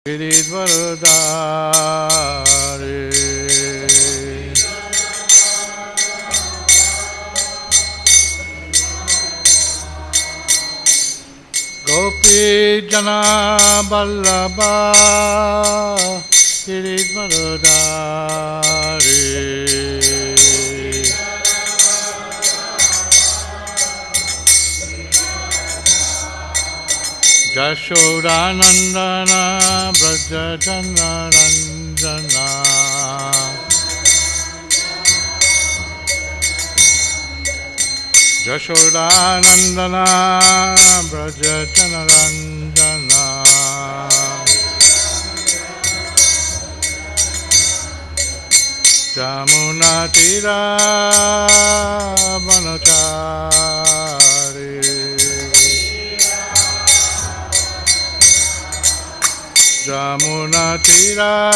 Giridvarodare Gopi Jana Vallabha Giridvarodare Jashodanandana Brajajana Ranjana Jashodanandana Brajajana Ranjana Jamuna Tira Vanachari Jamuna Tira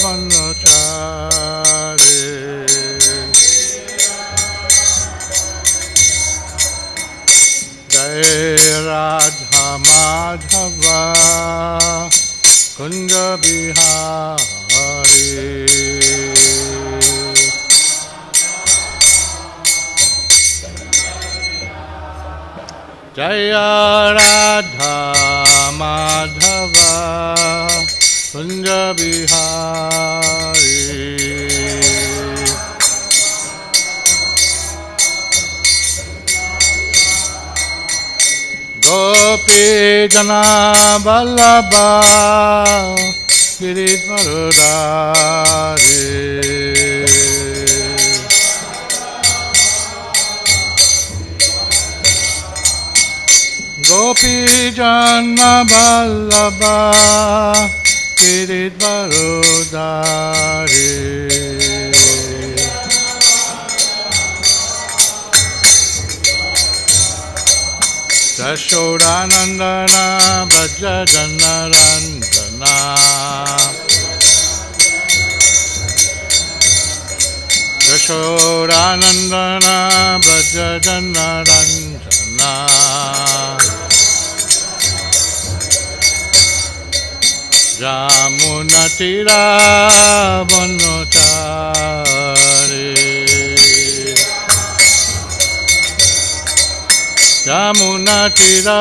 Vanachari Jai Radha Madhava Kunja Bihari Jaya Radha Madhava Kunja Bihari Gopi Jana Vallabha Giridvarodare Gopi Jana Vallabha Giridvarodare Jashodanandana Brajajana Ranjana Jashodanandana Brajajana Ranjana Jamuna Tira Vanachari Jamuna Tira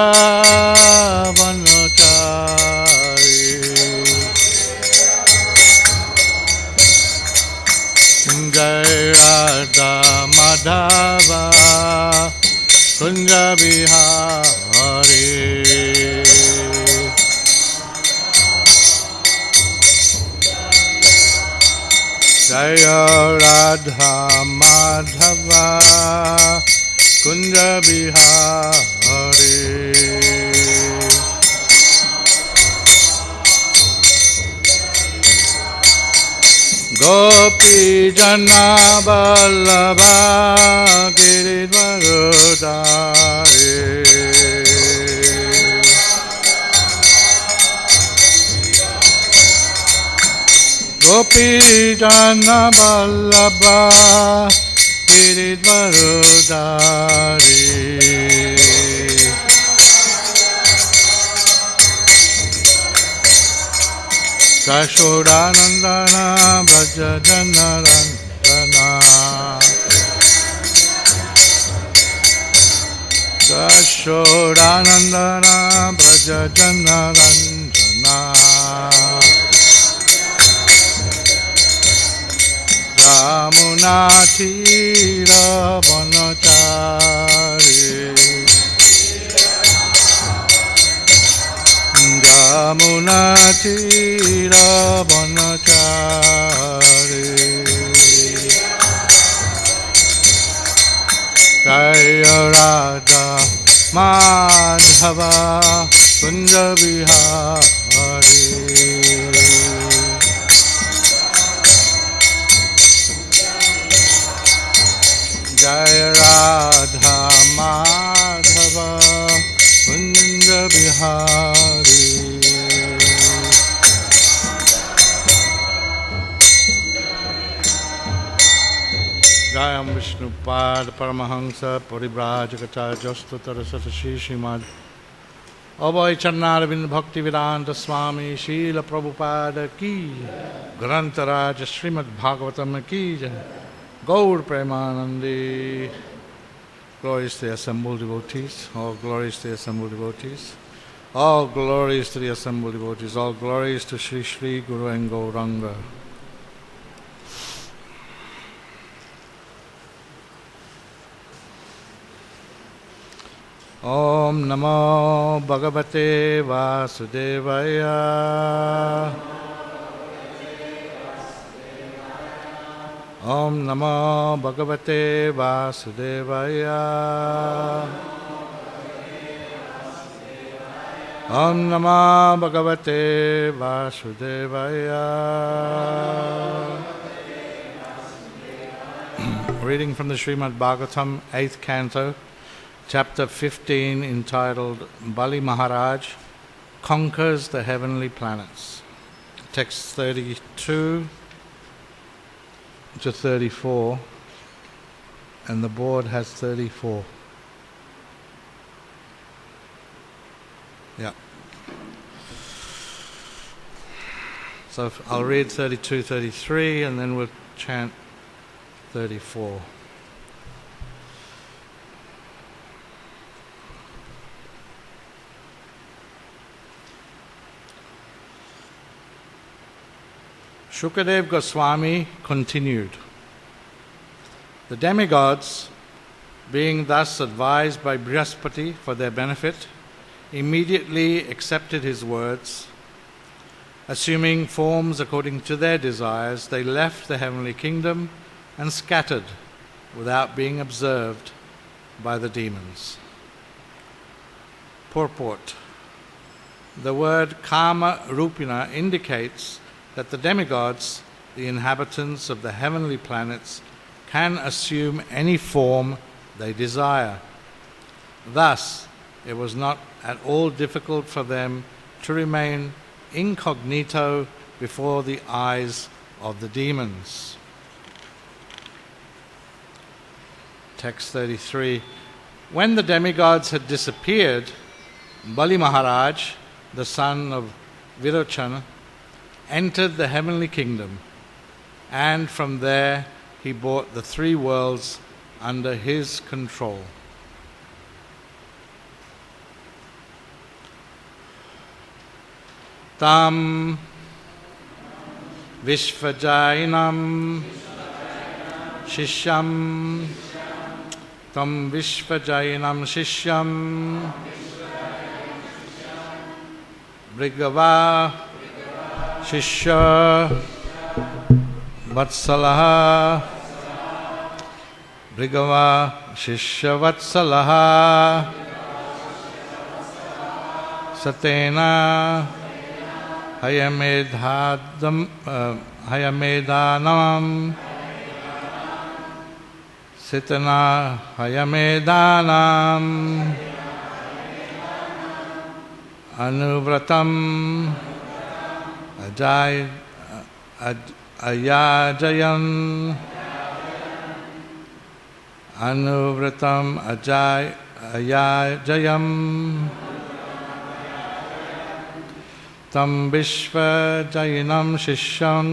Vanachari Jai Radha Madhava Kunja Bihari Jaya Radha Madhava Kunja Bihari Gopi Jana Vallabha Giridvarodare Gopi Jana Vallabha Giridvarodare Jashodanandana Brajajana Ranjana Jashodanandana Brajajana Ranjana Jamuna Tira Vanachari Jamuna Tira Vanachari Jaya Radha Madhava Kunja Bihari Jaya Radha Madhava Kunja Bihari Jayam Vishnupad Paramahansa Parivrajakacha Jastutara Satashi Srimad Abhay Charnaravind Bhakti Vedanta Swami Srila Prabhupada Ki Grantaraj Srimad Bhagavatam Ki Gaur Premanandi. Glories to the assembled devotees. All glories to the assembled devotees. All glories to the assembled devotees. All glories to Sri Sri Guru and Gauranga. Om Namo Bhagavate Vasudevaya. Om Namo Bhagavate Vasudevaya. Om Namo Bhagavate Vasudevaya. Reading from the Srimad Bhagavatam 8th Canto, Chapter 15, entitled Bali Maharaj Conquers the Heavenly Planets. Text 32 to 34, and the board has 34. Yeah. So I'll read 32, 33, and then we'll chant 34. Shukadev Goswami continued. The demigods, being thus advised by Brihaspati for their benefit, immediately accepted his words. Assuming forms according to their desires, they left the heavenly kingdom and scattered without being observed by the demons. Purport. The word Kama Rupina indicates that the demigods, the inhabitants of the heavenly planets, can assume any form they desire. Thus, it was not at all difficult for them to remain incognito before the eyes of the demons. Text 33. When the demigods had disappeared, Bali Maharaj, the son of Virochana, entered the heavenly kingdom, and from there he brought the three worlds under his control. Tam Vishvajainam Shishyam Tam Vishvajainam Shishyam Brigava Shishya Vatsalaha Brigava Shishya Vatsalaha Satena Hayamedanam Sitana Hayamedanam Anuvratam Ayajayan Anuvratam Ayajayam Tam Vishva Jainam Shishyam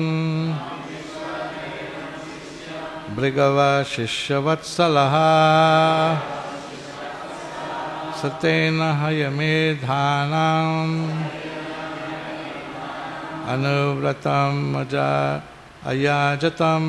Brigava Shishya Vatsalaha Satena Hayamedhanam Anuvratam Ayajatam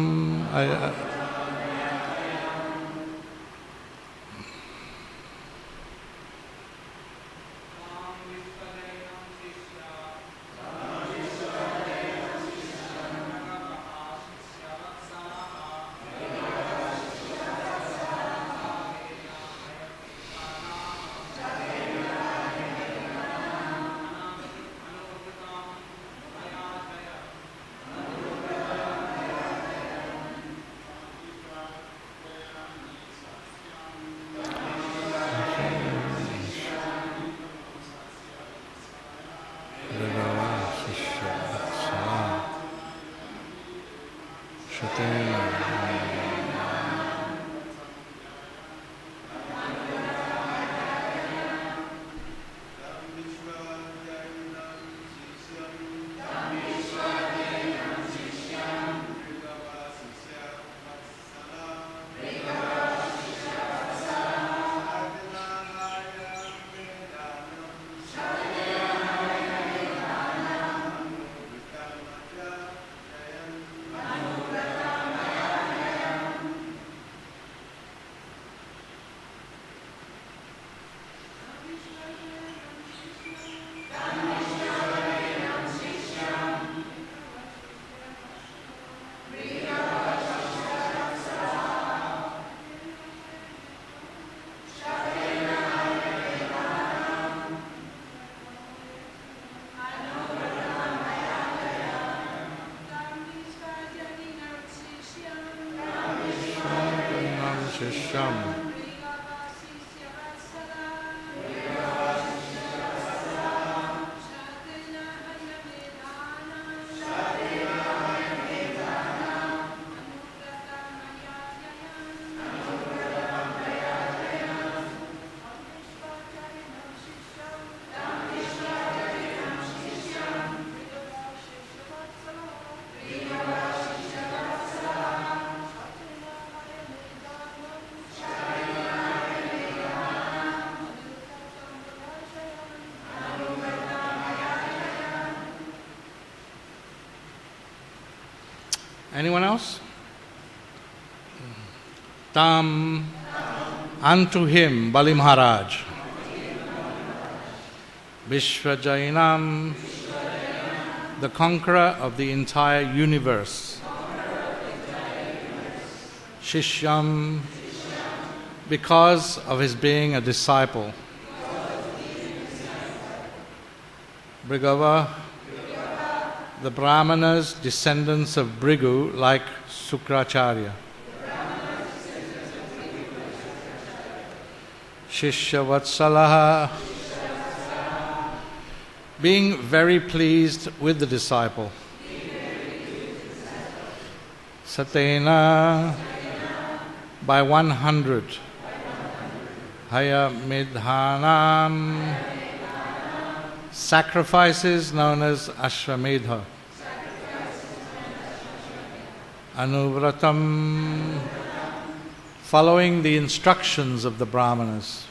Shishyam. Anyone else? Tam, unto him, Bali Maharaj, Vishwajainam, the conqueror of the entire universe, Shishyam, because of his being a disciple, Bhrigava, the Brahmanas, descendants of Bhrigu, like Sukracharya. Shishya Vatsalaha, being very pleased with the disciple. Satena, by 100. Haya Midhanam, sacrifices known as Ashwamedha. Anuvratam, following the instructions of the Brahmanas.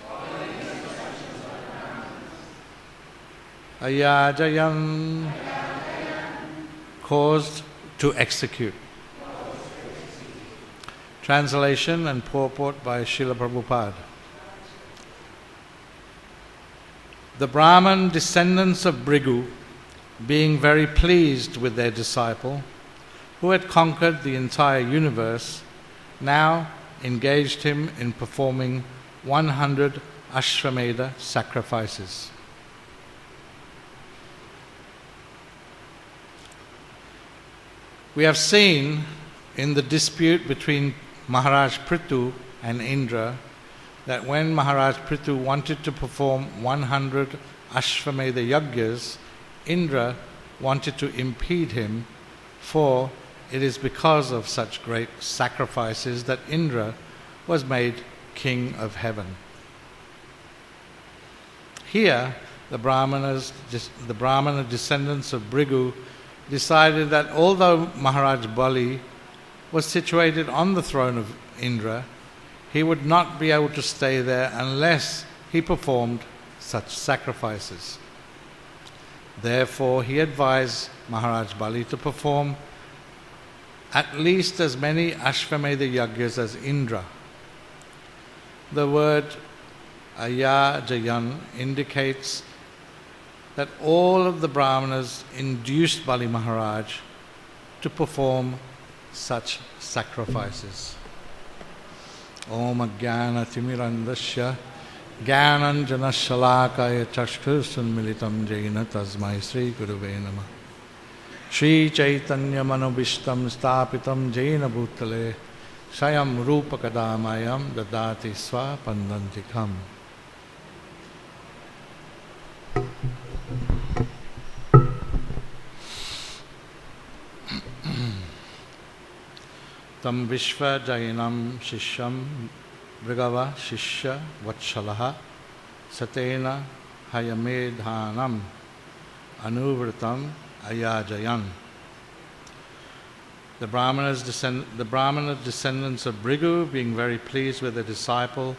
Ayajayan, caused to execute. Translation and purport by Srila Prabhupada. The Brahman descendants of Bhrigu, being very pleased with their disciple, who had conquered the entire universe, now engaged him in performing 100 Ashwamedha sacrifices. We have seen in the dispute between Maharaj Prithu and Indra that when Maharaj Prithu wanted to perform 100 Ashwamedha yajnas, Indra wanted to impede him, for it is because of such great sacrifices that Indra was made king of heaven. Here, the Brahmana descendants of Bhrigu decided that although Maharaj Bali was situated on the throne of Indra, he would not be able to stay there unless he performed such sacrifices. Therefore, he advised Maharaj Bali to perform at least as many Ashwamedha yajnas as Indra. The word Ayajayan indicates that all of the Brahmanas induced Bali Maharaj to perform such sacrifices. Om Ajnana Timirandasya Jnananjana Shalakaya Chashkursun Militam Jaina Tasmai Sri Guruve Namah. Shri Chaitanya Manobishtam Stapitam Jaina Bhutale Sayam Rupa Kadamayam Dadati Swa Pandantikam. Tam Vishva Jainam Shishyam Bhrigava Shishya Vatshalaha Satena Hayamedhanam Anuvritam Ayajayan. The Brahmana descendants of Bhrigu, being very pleased with the disciple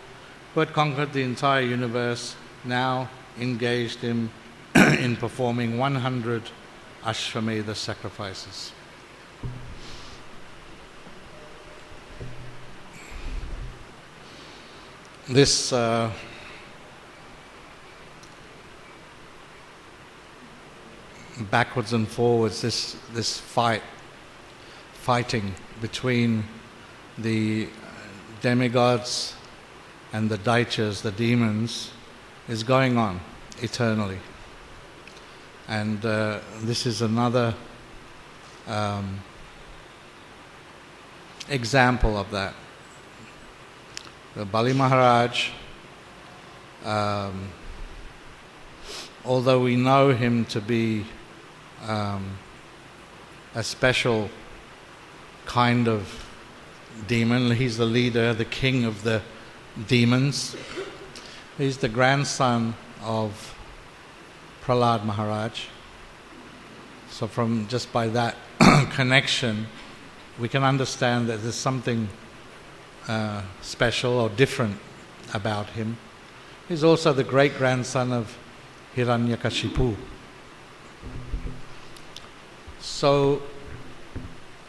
who had conquered the entire universe, now engaged him in performing 100 Ashwamedha sacrifices. This backwards and forwards, this fighting between the demigods and the daityas, the demons, is going on eternally. And this is another example of that. Bali Maharaj, although we know him to be a special kind of demon, he's the leader, the king of the demons. He's the grandson of Prahlad Maharaj. So from just by that connection, we can understand that there's something special or different about him. He's also the great-grandson of Hiranyakashipu. So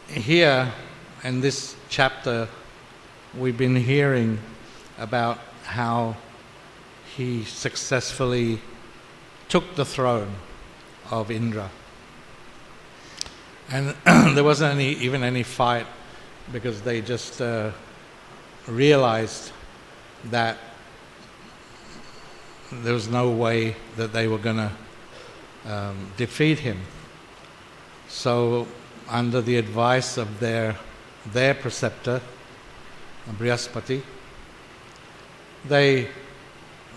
here in this chapter, we've been hearing about how he successfully took the throne of Indra. And there wasn't even any fight, because they just realized that there was no way that they were going to defeat him. So under the advice of their preceptor, Brihaspati, they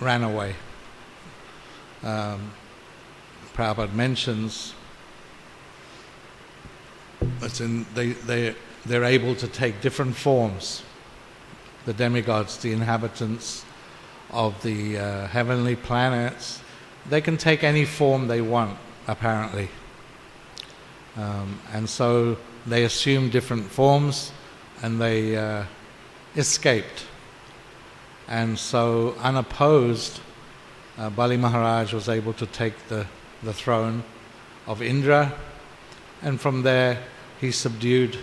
ran away. Prabhupada mentions they're able to take different forms. The demigods, the inhabitants of the heavenly planets, they can take any form they want, apparently. And so they assumed different forms, and they escaped. And so, unopposed, Bali Maharaj was able to take the throne of Indra, and from there he subdued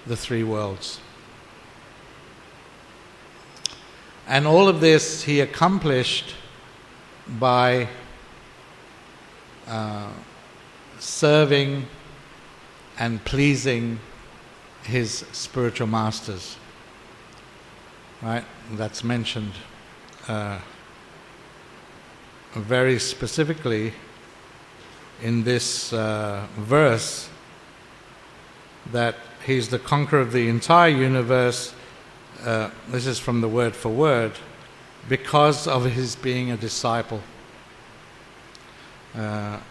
the three worlds. And all of this he accomplished by serving and pleasing his spiritual masters. Right? That's mentioned very specifically in this verse, that he's the conqueror of the entire universe. This is from the word for word, because of his being a disciple. Tam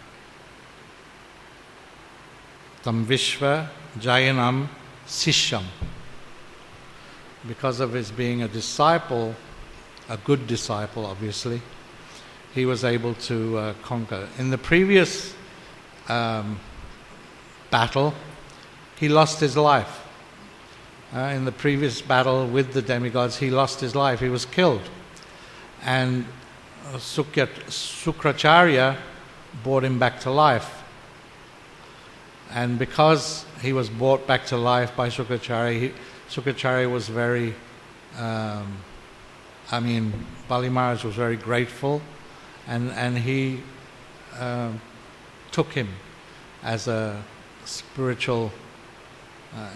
Vishva Jayanam Sishyam. Because of his being a disciple, a good disciple obviously, he was able to conquer. In the previous battle, he lost his life. In the previous battle with the demigods, he lost his life. He was killed. And Sukracharya brought him back to life. And because he was brought back to life by Sukracharya, Sukracharya was very, Bali Maharaj was very grateful, and he took him as a spiritual,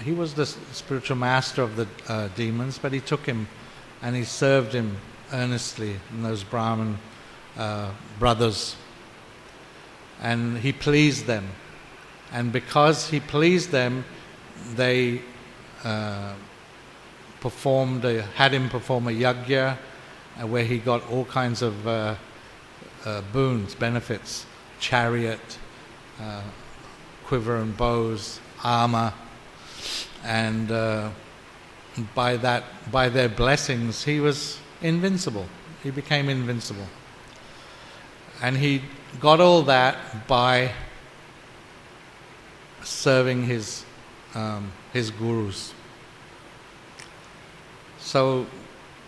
he was the spiritual master of the demons, but he took him and he served him earnestly, in those Brahmin brothers, and he pleased them. And because he pleased them, they had him perform a yajna where he got all kinds of boons, benefits, chariot, quiver and bows, armor, and by their blessings he was invincible. He became invincible. And he got all that by serving his gurus. So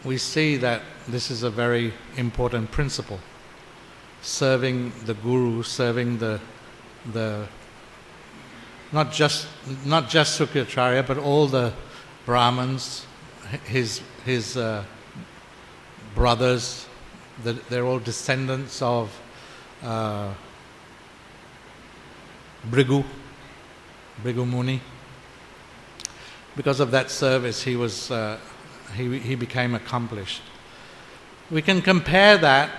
we see that this is a very important principle. Serving the guru, serving the not just Sukracharya, but all the Brahmins, his brothers. They're all descendants of Bhrigu Muni. Because of that service, he he became accomplished. We can compare that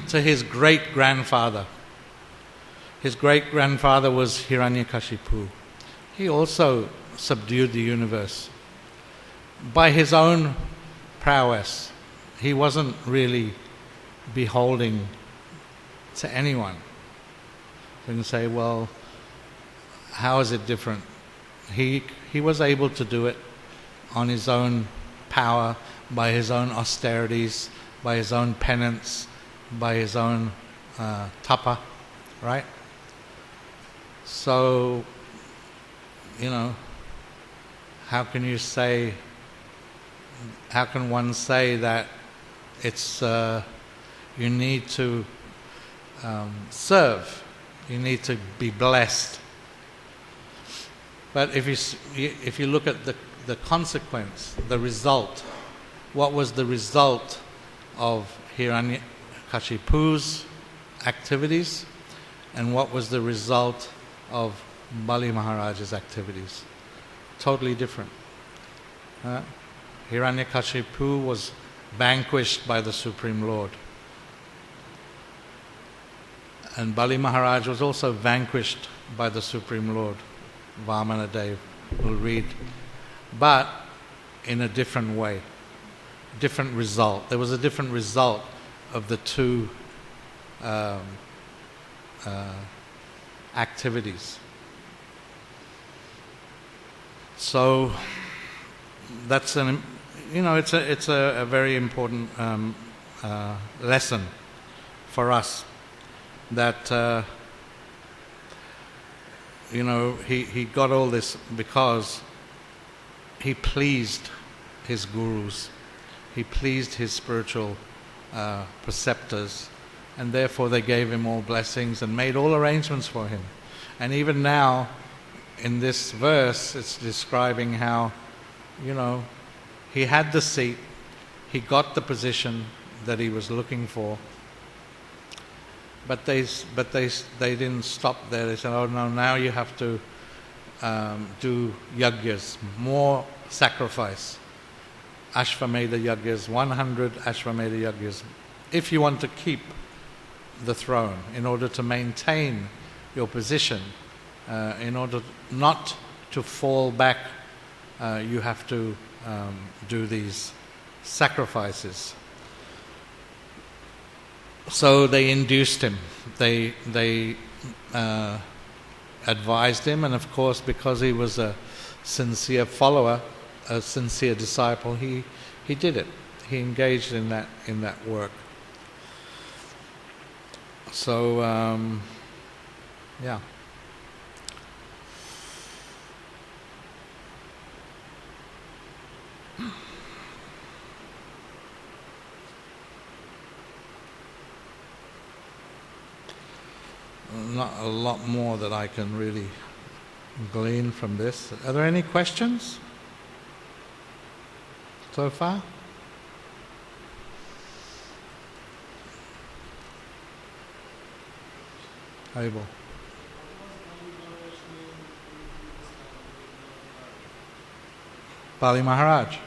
to his great-grandfather. His great-grandfather was Hiranyakashipu. He also subdued the universe by his own prowess. He wasn't really beholding to anyone. You can say, well, how is it different? He was able to do it on his own power, by his own austerities, by his own penance, by his own tapa, right? So, how can one say that it's you need to serve, you need to be blessed? But if you look at the consequence, the result, what was the result of Hiranyakashipu's activities, and what was the result of Bali Maharaj's activities? Totally different. Hiranyakashipu was vanquished by the Supreme Lord. And Bali Maharaj was also vanquished by the Supreme Lord. Vamana Dev will read. But in a different way. Different result. There was a different result of the two activities. So that's it's a very important lesson for us, that he got all this because he pleased his gurus, he pleased his spiritual preceptors, and therefore they gave him all blessings and made all arrangements for him. And even now, in this verse, it's describing how, he had the seat, he got the position that he was looking for, but they didn't stop there. They said, oh no, now you have to do yagyas, more sacrifice. Ashvamedha yagyas, 100 Ashvamedha yagyas, if you want to keep the throne, in order to maintain your position, in order not to fall back, you have to do these sacrifices. So they induced him, they advised him, and of course, because he was a sincere follower, a sincere disciple, he did it. He engaged in that work. So yeah. Not a lot more that I can really glean from this. Are there any questions so far? Abel. Bali Maharaj.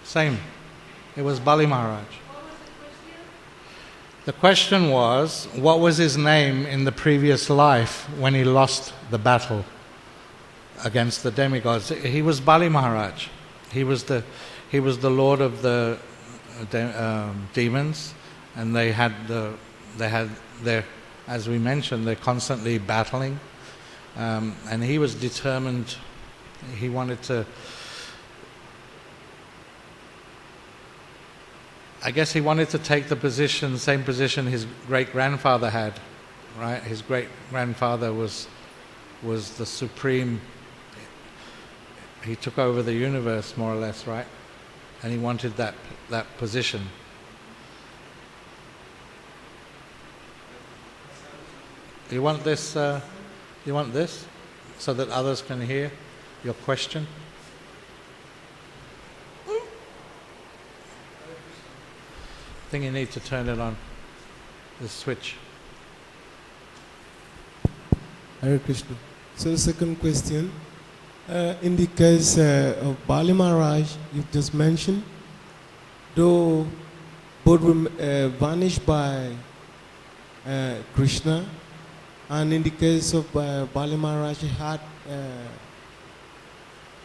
Same. It was Bali Maharaj. The question was, what was his name in the previous life when he lost the battle against the demigods? He was Bali Maharaj. He was the lord of the demons, and they had their, as we mentioned, they're constantly battling, and he was determined. He wanted to. I guess he wanted to take the same position his great-grandfather had, right? His great-grandfather was the supreme. He took over the universe, more or less, right? And he wanted that position. You want this? You want this, so that others can hear your question? I think you need to turn it on, the switch. Hare Krishna. So the second question, in the case of Bali Maharaj, you just mentioned, though both were vanished by Krishna, and in the case of Bali Maharaj, he had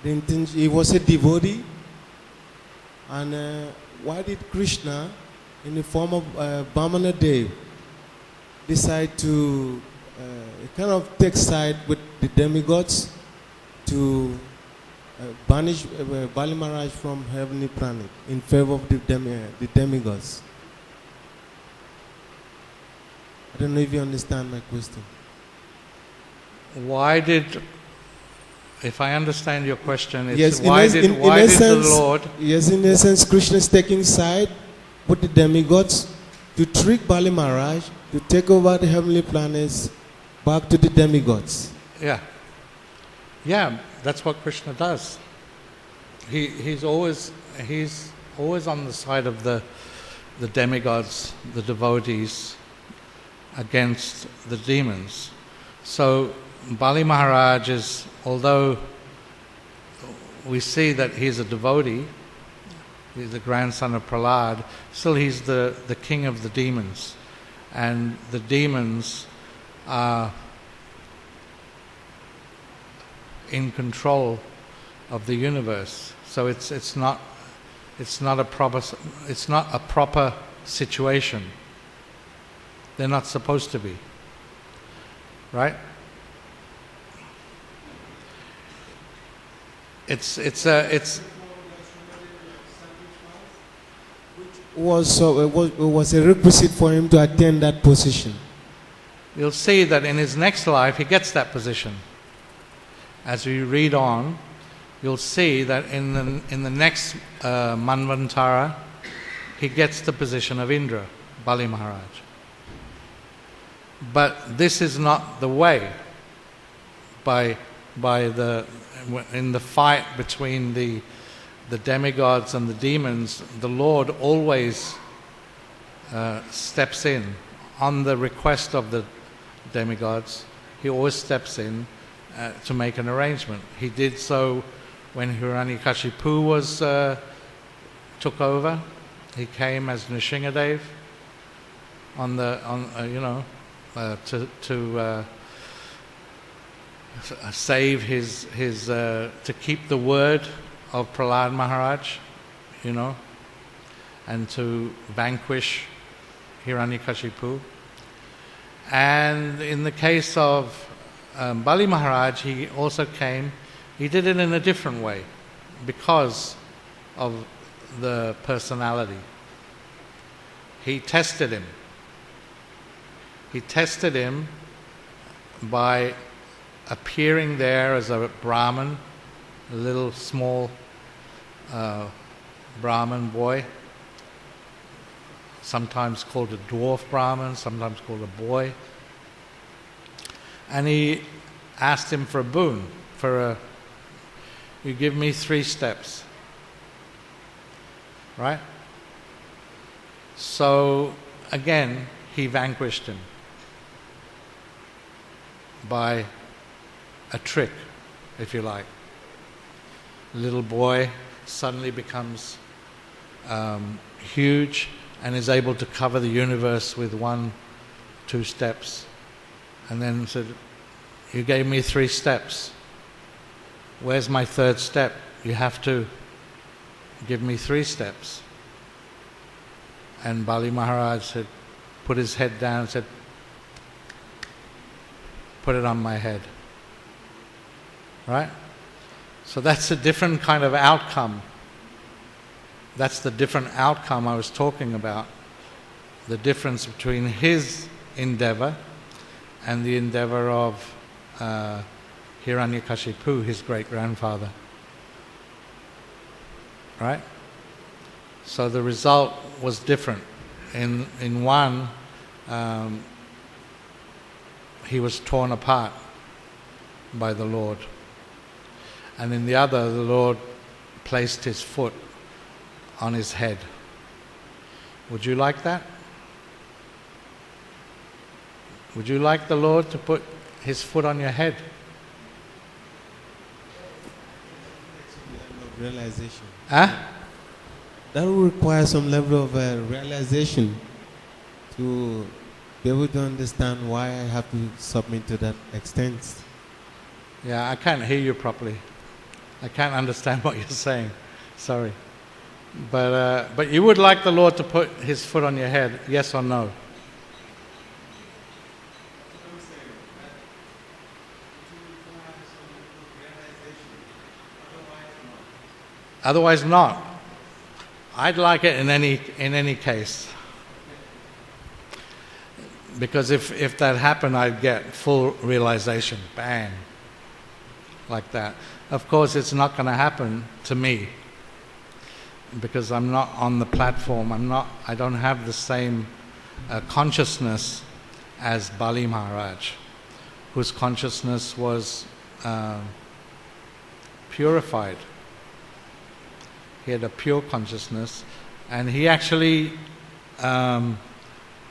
the intention, he was a devotee, and why did Krishna, in the form of Vamana Dev, decide to kind of take side with the demigods to banish Bali Maharaj from heavenly planet in favor of the demigods? I don't know if you understand my question. Why did, if I understand your question, it's Yes, why did the Lord... Yes, in essence, Krishna is taking side with the demigods to trick Bali Maharaj to take over the heavenly planets back to the demigods. Yeah. Yeah, that's what Krishna does. He's always on the side of the demigods, the devotees, against the demons. So Bali Maharaj is, although we see that he's a devotee, he's the grandson of Prahlad, still he's the king of the demons. And the demons are in control of the universe. So it's not a proper situation. They're not supposed to be. Right? It was a requisite for him to attain that position. You'll see that in his next life he gets that position. As we read on, you'll see that in the next Manvantara, he gets the position of Indra, Bali Maharaj. But this is not the way. In the fight between the demigods and the demons, the Lord always steps in. On the request of the demigods, he always steps in to make an arrangement. He did so when Hiranyakashipu took over. He came as Nrsingadev to save his to keep the word of Prahlad Maharaj, and to vanquish Hiranyakashipu. And in the case of Bali Maharaj, he also came. He did it in a different way because of the personality. He tested him. He tested him by appearing there as a Brahmin, a little small Brahmin boy, sometimes called a dwarf Brahmin, sometimes called a boy. And he asked him for a boon, you give me 3 steps. Right? So, again, he vanquished him by a trick, if you like. Little boy suddenly becomes huge and is able to cover the universe with 1-2 steps. And then said, you gave me 3 steps. Where's my 3rd step? You have to give me 3 steps. And Bali Maharaj said, put his head down and said, put it on my head. Right? So that's a different kind of outcome. That's the different outcome I was talking about. The difference between his endeavor and the endeavor of Hiranyakashipu, his great-grandfather. Right? So the result was different. In one, he was torn apart by the Lord. And in the other, the Lord placed his foot on his head. Would you like that? Would you like the Lord to put his foot on your head? Realization. Huh? That will require some level of realization to be able to understand why I have to submit to that extent. Yeah, I can't hear you properly. I can't understand what you're saying. Sorry. But you would like the Lord to put His foot on your head, yes or no? Otherwise not. I'd like it in any case. Because if that happened, I'd get full realization. Bang. Like that. Of course, it's not going to happen to me. Because I'm not on the platform. I don't have the same consciousness as Bali Maharaj, whose consciousness was purified. He had a pure consciousness, and he actually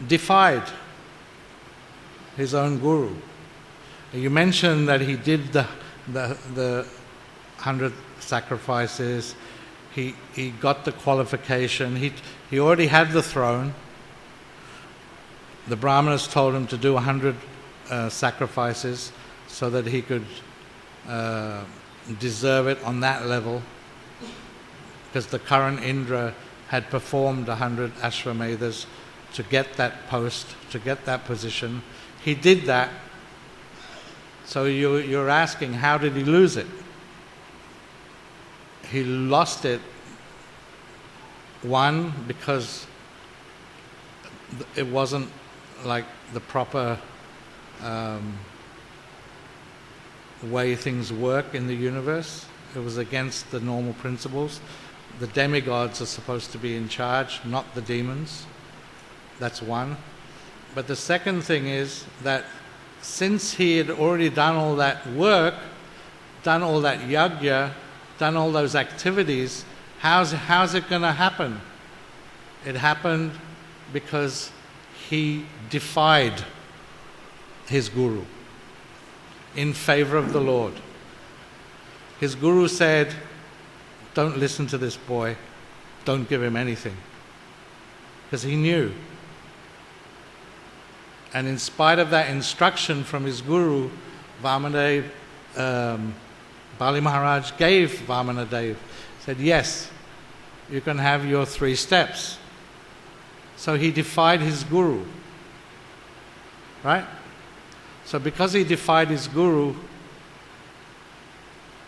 defied his own guru. You mentioned that he did the 100 sacrifices. He got the qualification. He already had the throne. The Brahmanas told him to do 100 sacrifices so that he could deserve it on that level. Because the current Indra had performed 100 Ashvamedas to get that post, to get that position. He did that. So you're asking, how did he lose it? He lost it, one, because it wasn't like the proper way things work in the universe. It was against the normal principles. The demigods are supposed to be in charge, not the demons. That's one. But the second thing is that since he had already done all that work, done all that yajna, done all those activities, how's it going to happen? It happened because he defied his guru in favor of the Lord. His guru said, don't listen to this boy, don't give him anything. Because he knew. And in spite of that instruction from his guru, Bali Maharaj gave Vamanadev, said, yes, you can have your 3 steps. So he defied his guru. Right? So because he defied his guru,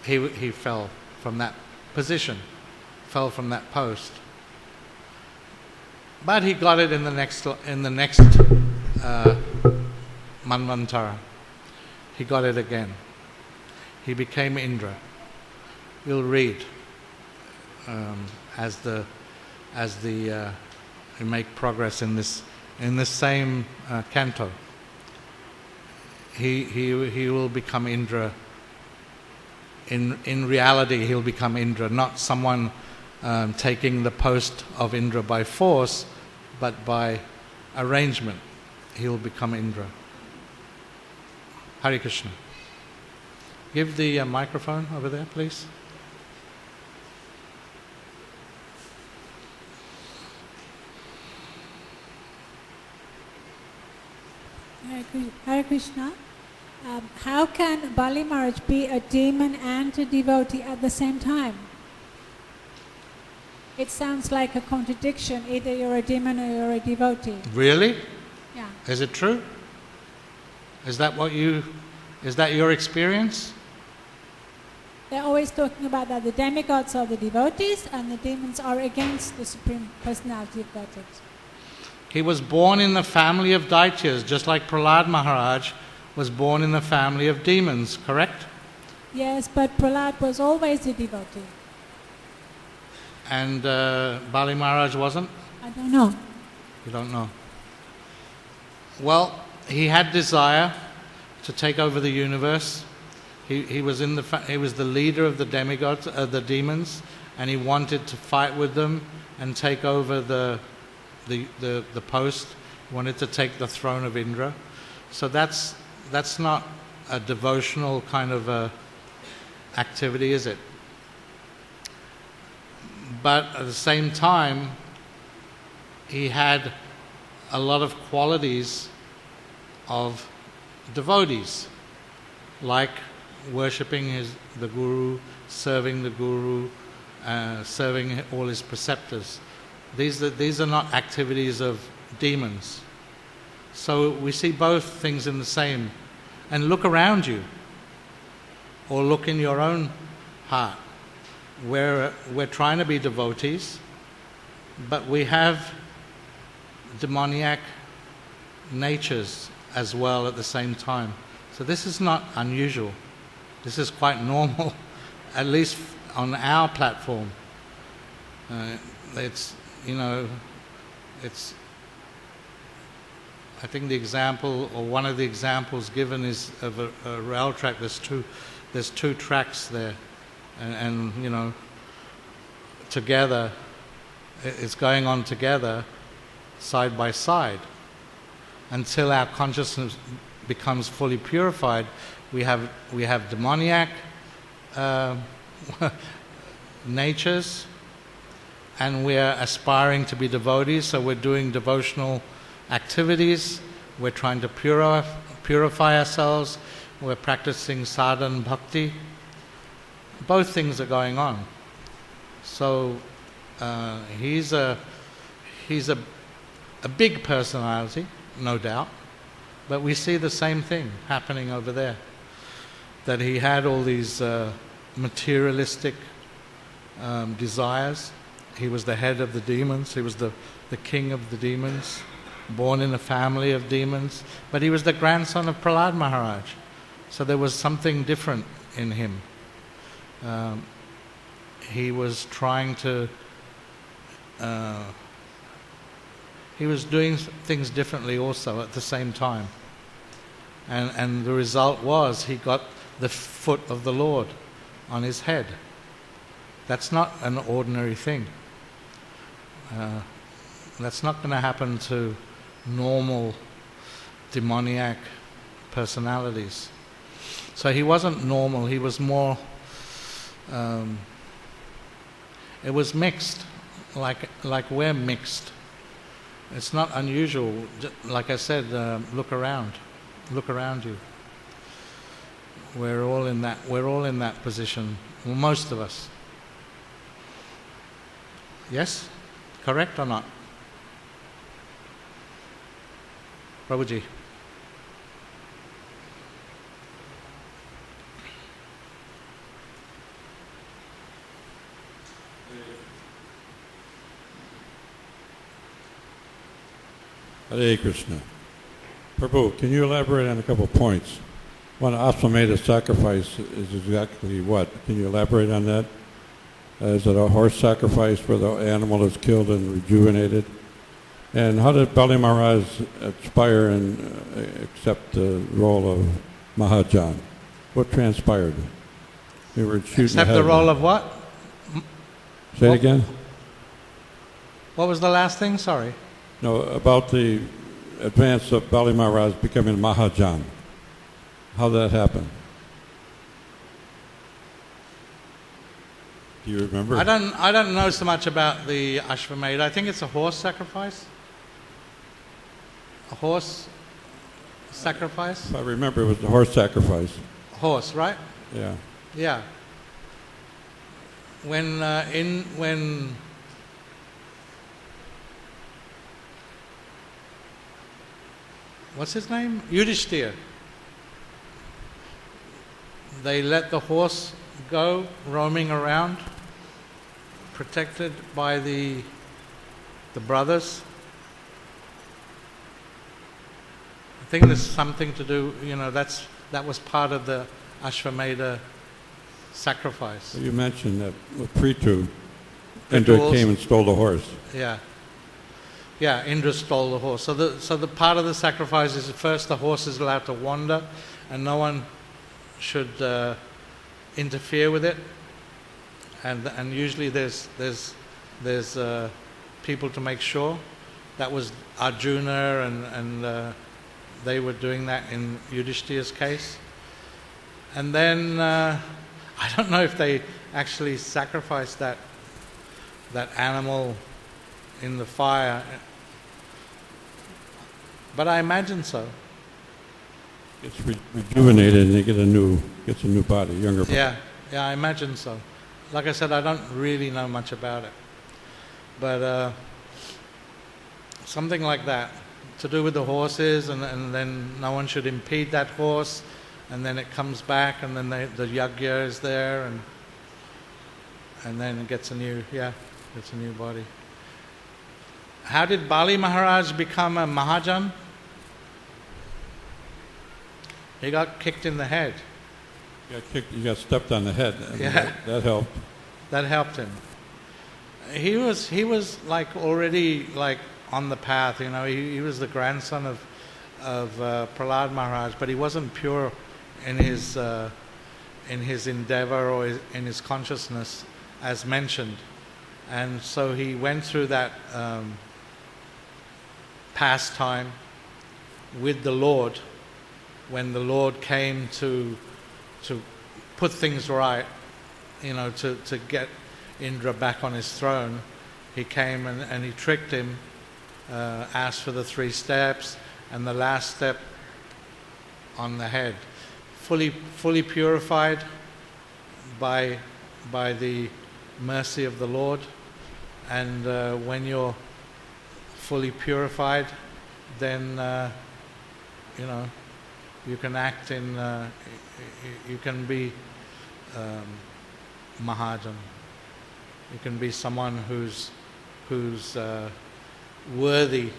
he fell from that position, fell from that post. But he got it in the next Manvantara. He got it again. He became Indra. You'll read as we make progress in this same canto. He will become Indra. In reality, he'll become Indra, not someone taking the post of Indra by force, but by arrangement. He'll become Indra. Hare Krishna. Give the microphone over there, please. Hare Krishna. How can Bali Maharaj be a demon and a devotee at the same time? It sounds like a contradiction. Either you're a demon or you're a devotee. Really? Yeah. Is it true? Is that your experience? They're always talking about that the demigods are the devotees and the demons are against the Supreme Personality of Godhead. He was born in the family of Daityas, just like Prahlad Maharaj was born in the family of demons, correct? Yes, but Prahlad was always a devotee. And Bali Maharaj wasn't? I don't know. You don't know. Well, he had desire to take over the universe. He was the leader of the demigods, the demons, and he wanted to fight with them and take over the post. He wanted to take the throne of Indra. So that's not a devotional kind of activity, is it? But at the same time, he had a lot of qualities of devotees, like worshipping the guru, serving the guru, serving all his preceptors. These are not activities of demons. So we see both things in the same. And look around you, or look in your own heart. We're trying to be devotees, but we have demoniac natures as well at the same time. So this is not unusual. This is quite normal, at least on our platform. It's I think the example, or one of the examples given, is of a rail track. There's two tracks there, and together, it's going on together, side by side, until our consciousness becomes fully purified. We have demoniac natures, and we're aspiring to be devotees, so we're doing devotional activities, we're trying to purify ourselves, we're practicing sadhana bhakti. Both things are going on. So he's a big personality, no doubt, but we see the same thing happening over there, that he had all these materialistic desires. He was the head of the demons, he was the king of the demons, born in a family of demons, but he was the grandson of Prahlad Maharaj. So there was something different in him. He was trying to... he was doing things differently also at the same time. And the result was he got the foot of the Lord on his head. That's not an ordinary thing. That's not going to happen to normal demoniac personalities. So he wasn't normal, he was more... it was mixed, like we're mixed. It's not unusual. Like I said, look around you. We're all in that position, well, most of us. Yes? Correct or not? Prabhuji. Hare Krishna. Prabhu, can you elaborate on a couple of points? One, Ashwamedha sacrifice is exactly what? Can you elaborate on that? Is it a horse sacrifice where the animal is killed and rejuvenated? And how did Bali Maharaj aspire and accept the role of Mahajan? What transpired? They were shooting Accept the role of what? Say it again? What was the last thing? Sorry. No, about the advance of Bali Maharaj becoming Mahajan. How did that happen? Do you remember? I don't know so much about the Ashwamedha. I think it's a horse sacrifice. A horse sacrifice? If I remember, it was the horse sacrifice. Horse, right? Yeah. Yeah. When what's his name? Yudhishthira. They let the horse go roaming around, protected by the brothers. I think there's something to do, that was part of the Ashwamedha sacrifice. You mentioned that with Prithu, Indra came and stole the horse. Yeah. Yeah, Indra stole the horse. So the part of the sacrifice is first the horse is allowed to wander and no one should interfere with it. And usually there's people to make sure. That was Arjuna and they were doing that in Yudhishthira's case. And then I don't know if they actually sacrificed that animal in the fire, but I imagine so. It's rejuvenated and they gets a new body, younger body. Yeah, I imagine so. like I said, I don't really know much about it. But something like that, to do with the horses, and then no one should impede that horse, and then it comes back, and then the yagya is there, and then it gets a new body. How did Bali Maharaj become a Mahajan? He got kicked in the head. You got stepped on the head. And Yeah. that helped. That helped him. He was like already like on the path. You know, he was the grandson of Prahlad Maharaj, but he wasn't pure in his endeavor or in his consciousness, as mentioned, and so he went through that pastime with the Lord when the Lord came to put things right, you know, to get Indra back on his throne. He came and he tricked him, asked for the 3 steps, and the last step on the head. Fully purified by the mercy of the Lord. And when you're fully purified, then you know, you can act in, you can be Mahajan. You can be someone who's worthy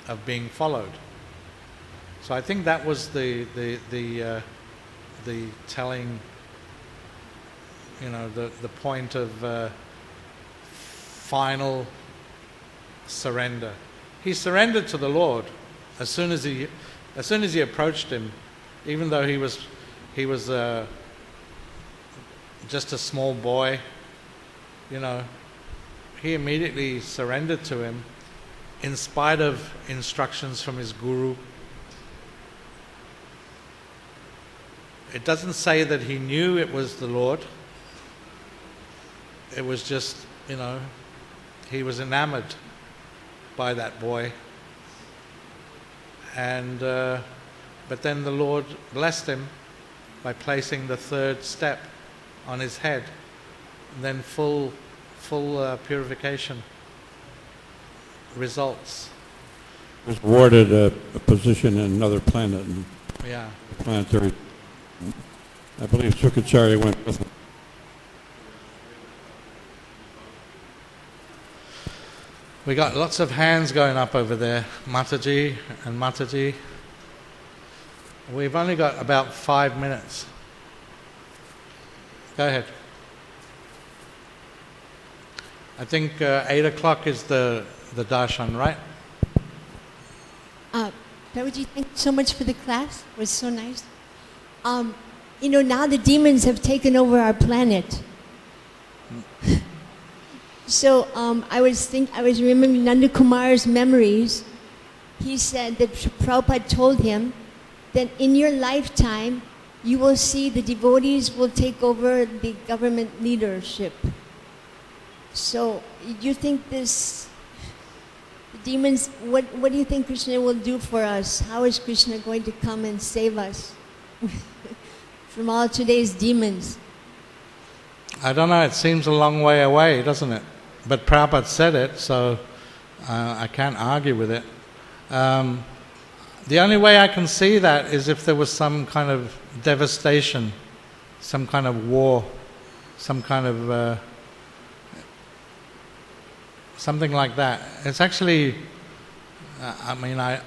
of being followed. So I think that was the telling, you know, the point of final surrender. He surrendered to the Lord as soon as he approached him, even though he was just a small boy. You know, he immediately surrendered to him in spite of instructions from his guru. It doesn't say that he knew it was the Lord. It was just, you know, he was enamored by that boy. And but then the Lord blessed him by placing the 3rd step on his head, and then full purification results. Was awarded a position in another planet, and Yeah. planetary. I believe Sukacharya went with him. We got lots of hands going up over there, Mataji and Mataji. We've only got about 5 minutes. Go ahead. I think 8 o'clock is the darshan, right? Prabhuji, thank you so much for the class. It was so nice. You know, now the demons have taken over our planet. So I was remembering Nanda Kumar's memories. He said that Prabhupada told him that in your lifetime, you will see the devotees will take over the government leadership. So you think the demons, what do you think Krishna will do for us? How is Krishna going to come and save us from all today's demons? I don't know, it seems a long way away, doesn't it? But Prabhupada said it, so I can't argue with it. The only way I can see that is if there was some kind of devastation, some kind of war, some kind of something like that. It's actually, I mean, I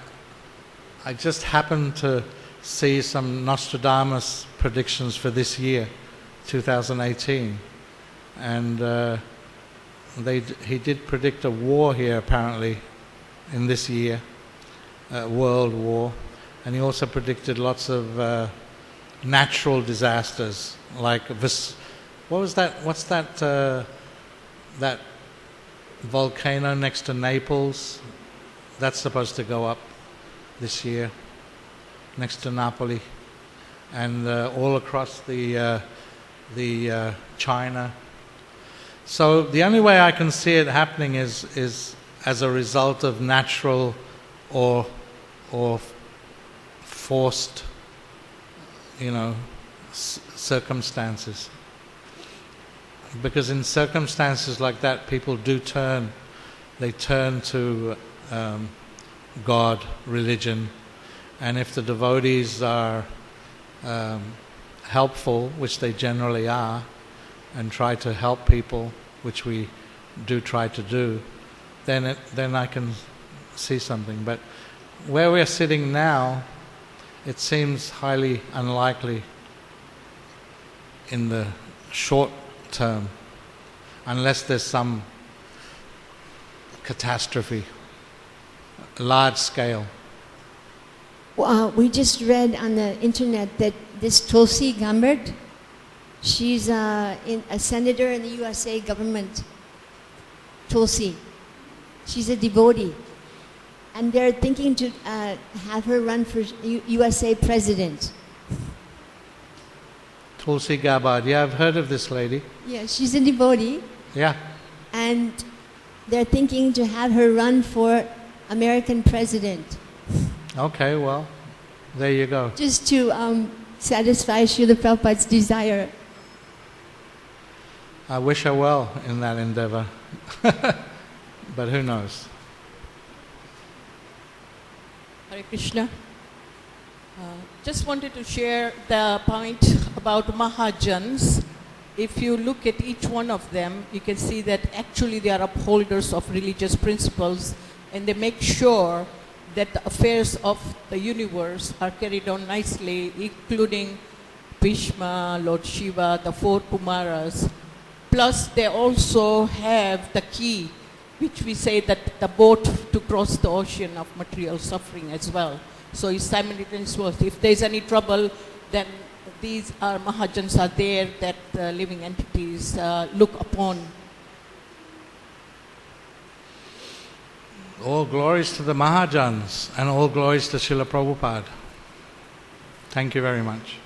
just happened to see some Nostradamus predictions for this year, 2018, and he did predict a war here apparently in this year, world war, and he also predicted lots of natural disasters like this. What was that? What's that? That volcano next to Naples? That's supposed to go up this year, next to Napoli, and all across the China. So the only way I can see it happening is as a result of natural or forced, you know, circumstances. because in circumstances like that, people do turn. They turn to God, religion, and if the devotees are helpful, which they generally are, and try to help people, which we do try to do, then I can see something. But where we're sitting now, it seems highly unlikely in the short term, unless there's some catastrophe, large scale. We just read on the internet that this Tulsi Gabbard, she's a senator in the USA government. Tulsi. She's a devotee. And they're thinking to have her run for USA president. Tulsi Gabbard. Yeah, I've heard of this lady. Yeah, she's a devotee. Yeah. And they're thinking to have her run for American president. Okay, well, there you go. Just to satisfy Srila Prabhupada's desire. I wish her well in that endeavor. But who knows? Hare Krishna. Just wanted to share the point about Mahajans. If you look at each one of them, you can see that actually they are upholders of religious principles, and they make sure that the affairs of the universe are carried on nicely, including Bhishma, Lord Shiva, the four Kumaras. Plus, they also have the key, which we say that the boat to cross the ocean of material suffering as well. So it's simultaneous work. If there's any trouble, then these are Mahajans are there that living entities look upon. All glories to the Mahajans and all glories to Srila Prabhupada. Thank you very much.